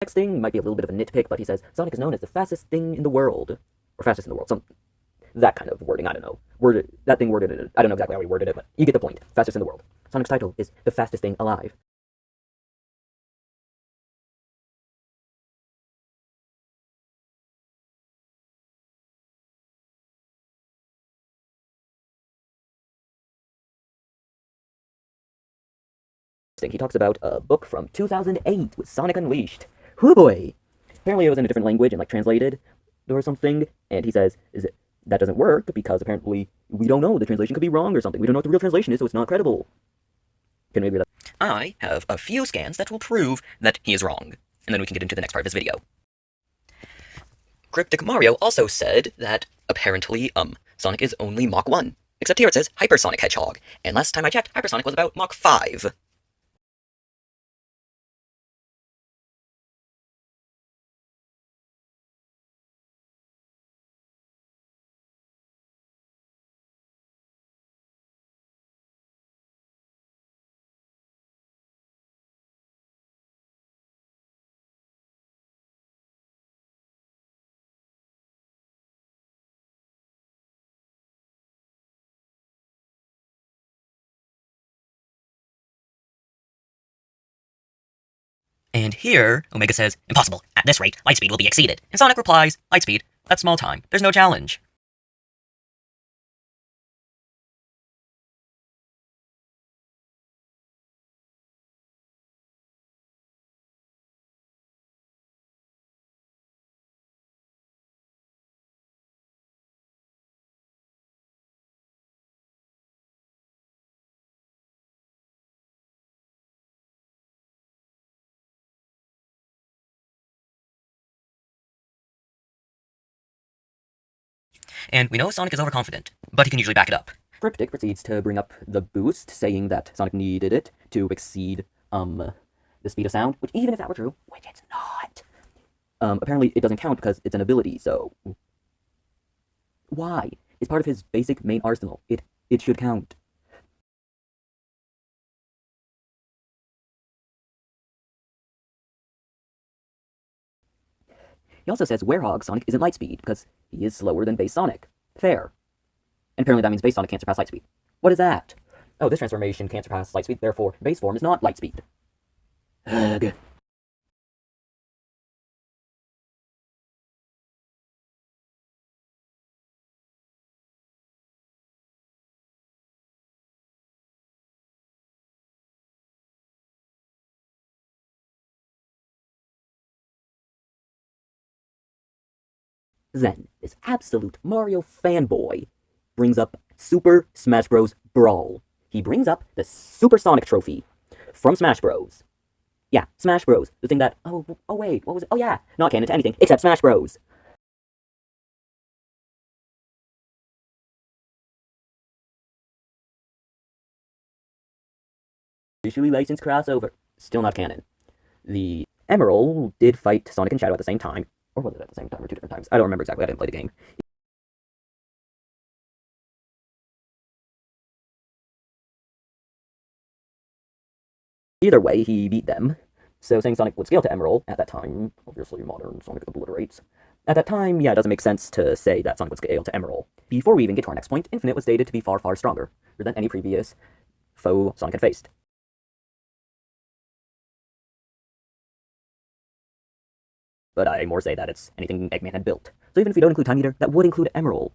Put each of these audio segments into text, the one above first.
Next thing might be a little bit of a nitpick, but he says Sonic is known as the fastest thing in the world. Or fastest in the world, some that kind of wording, I don't know. That thing worded it, I don't know exactly how he worded it, but you get the point. Fastest in the world. Sonic's title is the fastest thing alive. He talks about a book from 2008 with Sonic Unleashed. Hoo boy! Apparently it was in a different language and like translated or something, and he says that doesn't work because apparently we don't know, the translation could be wrong or something. We don't know what the real translation is, so it's not credible. Can maybe that? I have a few scans that will prove that he is wrong, and then we can get into the next part of his video. Cryptic Mario also said that apparently Sonic is only Mach 1, except here it says Hypersonic Hedgehog, and last time I checked, Hypersonic was about Mach 5. And here, Omega says, impossible. At this rate, lightspeed will be exceeded. And Sonic replies, lightspeed, that's small time. There's no challenge. And we know Sonic is overconfident, but he can usually back it up. Cryptic proceeds to bring up the boost, saying that Sonic needed it to exceed, the speed of sound, which even if that were true, which it's not, apparently it doesn't count because it's an ability, so why? It's part of his basic main arsenal. It should count. He also says Werehog Sonic isn't lightspeed because he is slower than base Sonic. Fair. And apparently that means base Sonic can't surpass lightspeed. What is that? Oh, this transformation can't surpass lightspeed, therefore base form is not lightspeed. Ugh. Then, this absolute Mario fanboy brings up Super Smash Bros. Brawl. He brings up the Supersonic Trophy from Smash Bros. Yeah, Smash Bros. The thing that, oh wait, what was it? Oh yeah, not canon to anything except Smash Bros. Officially licensed crossover. Still not canon. The Emerald did fight Sonic and Shadow at the same time. Or was it at the same time or two different times? I don't remember exactly, I didn't play the game. Either way, he beat them. So saying Sonic would scale to Emerald at that time, obviously modern Sonic obliterates. At that time, yeah, it doesn't make sense to say that Sonic would scale to Emerald. Before we even get to our next point, Infinite was stated to be far, far stronger than any previous foe Sonic had faced. But I more say that it's anything Eggman had built. So even if we don't include Time Eater, that would include Emerald.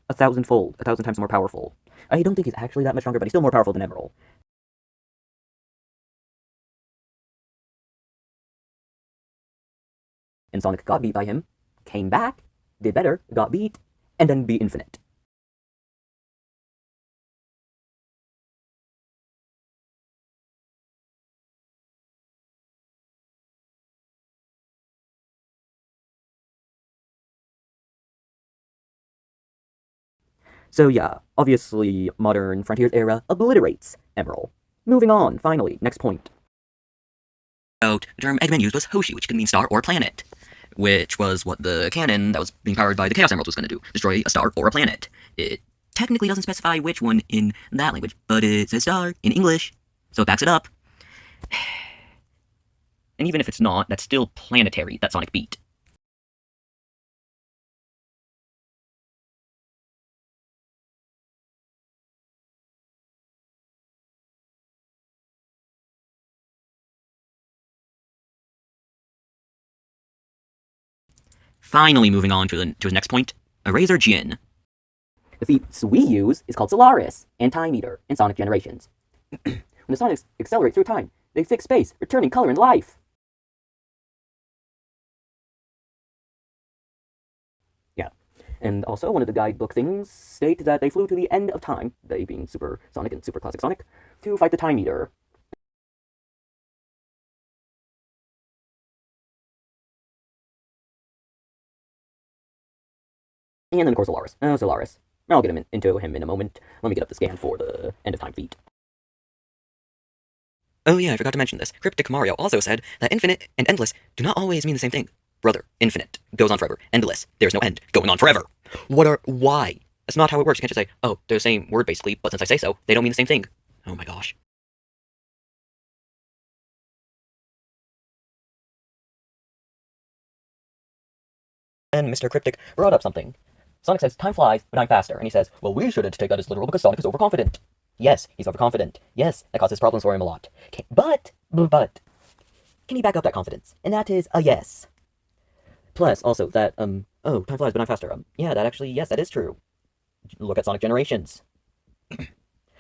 A thousand-fold, 1,000 times more powerful. I don't think he's actually that much stronger, but he's still more powerful than Emerald. And Sonic got beat by him, came back, did better, got beat, and then beat Infinite. So yeah, obviously, modern Frontiers era obliterates Emerald. Moving on, finally, next point. The term Eggman used was Hoshi, which could mean star or planet. which was what the cannon that was being powered by the Chaos Emeralds was going to do, destroy a star or a planet. It technically doesn't specify which one in that language, but it says star in English, so it backs it up. And even if it's not, that's still Planetary, that sonic beat. Finally moving on to his next point, Eraser Jin. The feats we use is called Solaris and Time Eater in Sonic Generations. When the Sonics accelerate through time, they fix space, returning color and life. Yeah. And also, one of the guidebook things state that they flew to the end of time, they being Super Sonic and Super Classic Sonic, to fight the Time Eater. And then, of course, Solaris. Solaris. I'll get into him in a moment. Let me get up the scan for the end of time feat. Oh yeah, I forgot to mention this. Cryptic Mario also said that infinite and endless do not always mean the same thing. Brother, infinite goes on forever. Endless, there's no end, going on forever. Why? That's not how it works. You can't just say, oh, they're the same word basically, but since I say so, they don't mean the same thing. Oh my gosh. And Mr. Cryptic brought up something. Sonic says, time flies, but I'm faster. And he says, well, we shouldn't take that as literal because Sonic is overconfident. Yes, he's overconfident. Yes, that causes problems for him a lot. But, can he back up that confidence? And that is a yes. Plus, also, that, oh, time flies, but I'm faster. Yeah, that actually, yes, that is true. Look at Sonic Generations. When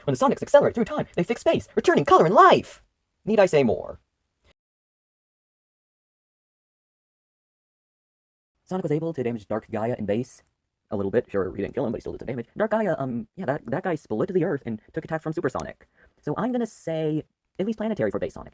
the Sonics accelerate through time, they fix space, returning color and life. Need I say more? Sonic was able to damage Dark Gaia in base a little bit. Sure, he didn't kill him, but he still did some damage. Dark Gaia, yeah, that guy split the Earth and took attacks from Super Sonic. So I'm gonna say at least Planetary for base Sonic.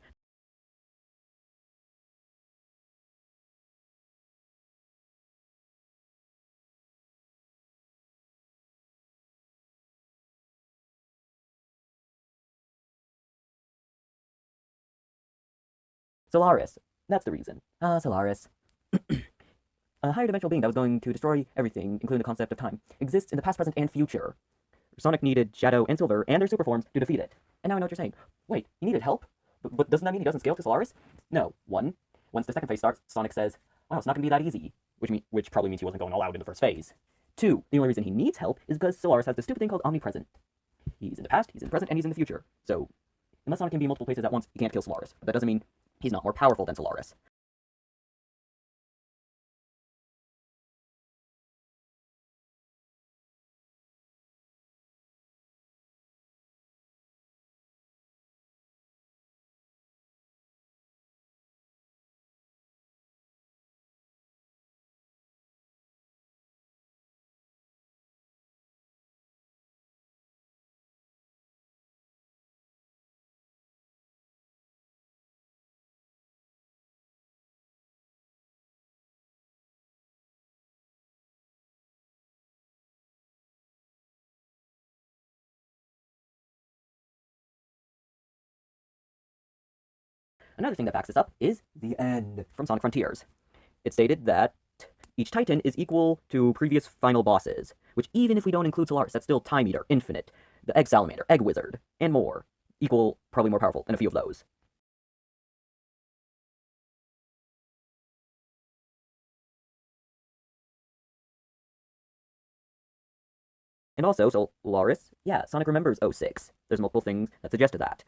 Solaris. That's the reason. Solaris. A higher dimensional being that was going to destroy everything, including the concept of time, exists in the past, present, and future. Sonic needed Shadow and Silver and their super forms to defeat it. And now I know what you're saying. Wait, he needed help? But doesn't that mean he doesn't scale to Solaris? No. Once the second phase starts, Sonic says, wow, it's not going to be that easy. Which probably means he wasn't going all out in the first phase. 2, the only reason he needs help is because Solaris has this stupid thing called omnipresent. He's in the past, he's in the present, and he's in the future. So, unless Sonic can be in multiple places at once, he can't kill Solaris. But that doesn't mean he's not more powerful than Solaris. Another thing that backs this up is the end from Sonic Frontiers. It stated that each Titan is equal to previous final bosses, which even if we don't include Solaris, that's still Time Eater, Infinite, the Egg Salamander, Egg Wizard, and more. Equal, probably more powerful than a few of those. And also, Solaris, yeah, Sonic remembers 06. There's multiple things that suggest that.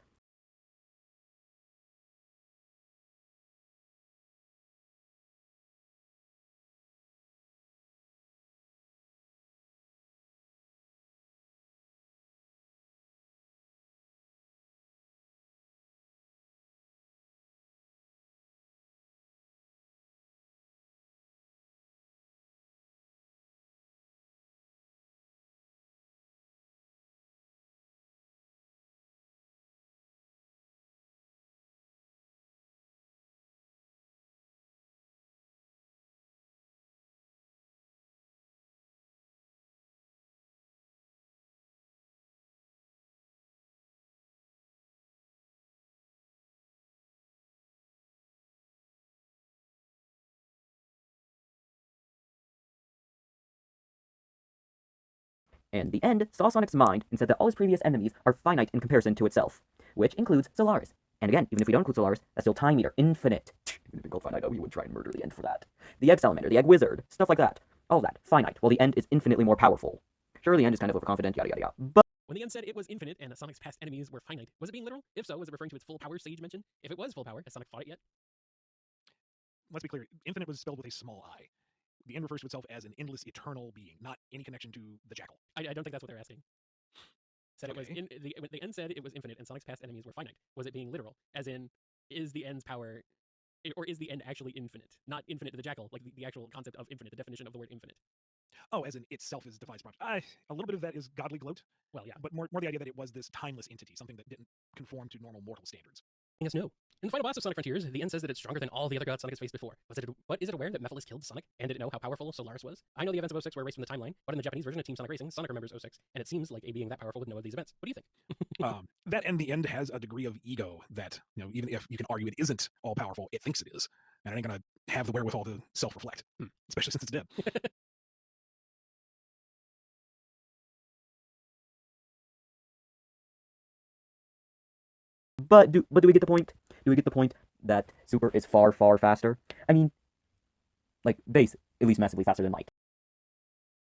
and the end saw Sonic's mind and said that all his previous enemies are finite in comparison to itself, which includes Solaris. And again, even if we don't include Solaris, that's still time meter, infinite. Even if we called finite, we would try and murder the end for that. The Egg Salamander, the Egg Wizard, stuff like that. All that, finite, while the end is infinitely more powerful. Sure, the end is kind of overconfident, yada yada yada. But when the end said it was infinite and Sonic's past enemies were finite, was it being literal? If so, was it referring to its full power Sage mentioned? If it was full power, has Sonic fought it yet? Let's be clear, infinite was spelled with a small I. The end refers to itself as an endless, eternal being, not any connection to the Jackal. I don't think that's what they're asking. Said okay. It was the end said it was infinite and Sonic's past enemies were finite. Was it being literal? As in, is the end's power, or is the end actually infinite? Not infinite to the Jackal, like the actual concept of infinite, the definition of the word infinite. Oh, as in itself is defies property. A little bit of that is godly gloat. Well, yeah. But more the idea that it was this timeless entity, something that didn't conform to normal mortal standards. Yes, no. In the final boss of Sonic Frontiers, the end says that it's stronger than all the other gods Sonic has faced before. But is it aware that Mephiles killed Sonic? And did it know how powerful Solaris was? I know the events of 06 were erased from the timeline, but in the Japanese version of Team Sonic Racing, Sonic remembers 06, and it seems like a being that powerful would know of these events. What do you think? That and the end has a degree of ego that, even if you can argue it isn't all powerful, it thinks it is. And it ain't gonna have the wherewithal to self-reflect, especially since it's dead. But do we get the point? Do we get the point that Super is far, far faster? I mean, like, base, at least massively faster than light.